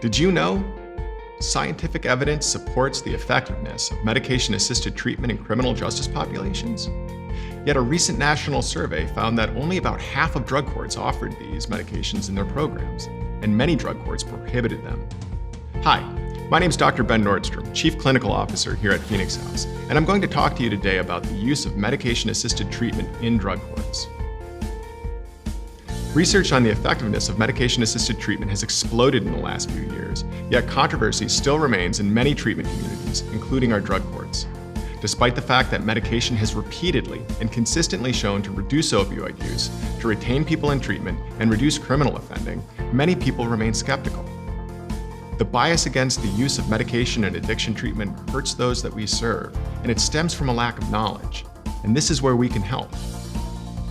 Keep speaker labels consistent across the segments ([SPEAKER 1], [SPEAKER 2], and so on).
[SPEAKER 1] Did you know? Scientific evidence supports the effectiveness of medication-assisted treatment in criminal justice populations. Yet a recent national survey found that only about half of drug courts offered these medications in their programs, and many drug courts prohibited them. Hi, my name is Dr. Ben Nordstrom, Chief Clinical Officer here at Phoenix House, and I'm going to talk to you today about the use of medication-assisted treatment in drug courts. Research on the effectiveness of medication-assisted treatment has exploded in the last few years, yet controversy still remains in many treatment communities, including our drug courts. Despite the fact that medication has repeatedly and consistently shown to reduce opioid use, to retain people in treatment, and reduce criminal offending, many people remain skeptical. The bias against the use of medication and addiction treatment hurts those that we serve, and it stems from a lack of knowledge. And this is where we can help.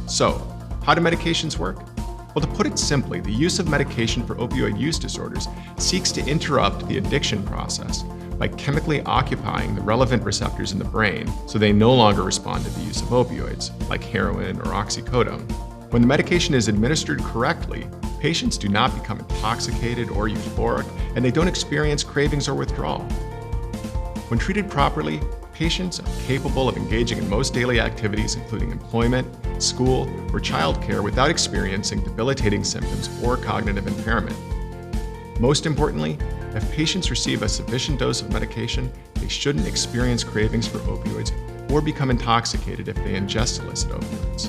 [SPEAKER 1] So, how do medications work? Well, to put it simply, the use of medication for opioid use disorders seeks to interrupt the addiction process by chemically occupying the relevant receptors in the brain so they no longer respond to the use of opioids, like heroin or oxycodone. When the medication is administered correctly, patients do not become intoxicated or euphoric, and they don't experience cravings or withdrawal. When treated properly, patients are capable of engaging in most daily activities, including employment, school, or childcare, without experiencing debilitating symptoms or cognitive impairment. Most importantly, if patients receive a sufficient dose of medication, they shouldn't experience cravings for opioids or become intoxicated if they ingest illicit opioids.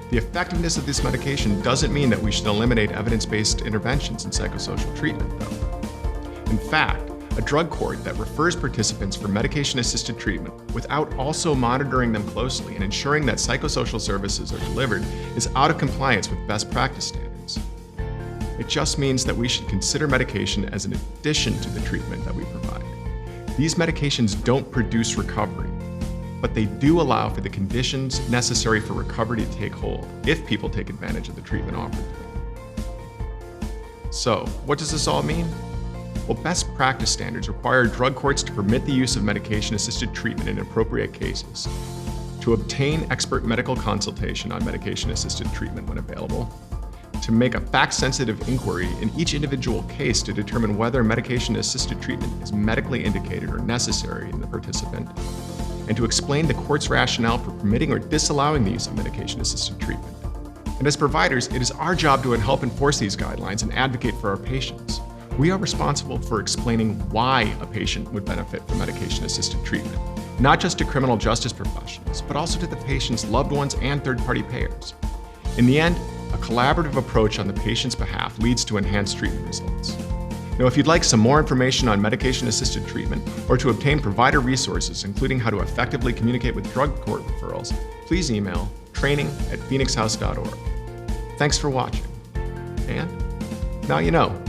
[SPEAKER 1] The effectiveness of this medication doesn't mean that we should eliminate evidence-based interventions in psychosocial treatment, though. In fact, a drug court that refers participants for medication-assisted treatment without also monitoring them closely and ensuring that psychosocial services are delivered is out of compliance with best practice standards. It just means that we should consider medication as an addition to the treatment that we provide. These medications don't produce recovery, but they do allow for the conditions necessary for recovery to take hold if people take advantage of the treatment offered to them. So, what does this all mean? Well, best practice standards require drug courts to permit the use of medication-assisted treatment in appropriate cases, to obtain expert medical consultation on medication-assisted treatment when available, to make a fact-sensitive inquiry in each individual case to determine whether medication-assisted treatment is medically indicated or necessary in the participant, and to explain the court's rationale for permitting or disallowing the use of medication-assisted treatment. And as providers, it is our job to help enforce these guidelines and advocate for our patients. We are responsible for explaining why a patient would benefit from medication-assisted treatment, not just to criminal justice professionals, but also to the patient's loved ones and third-party payers. In the end, a collaborative approach on the patient's behalf leads to enhanced treatment results. Now, if you'd like some more information on medication-assisted treatment or to obtain provider resources, including how to effectively communicate with drug court referrals, please email training@phoenixhouse.org. Thanks for watching. And now you know.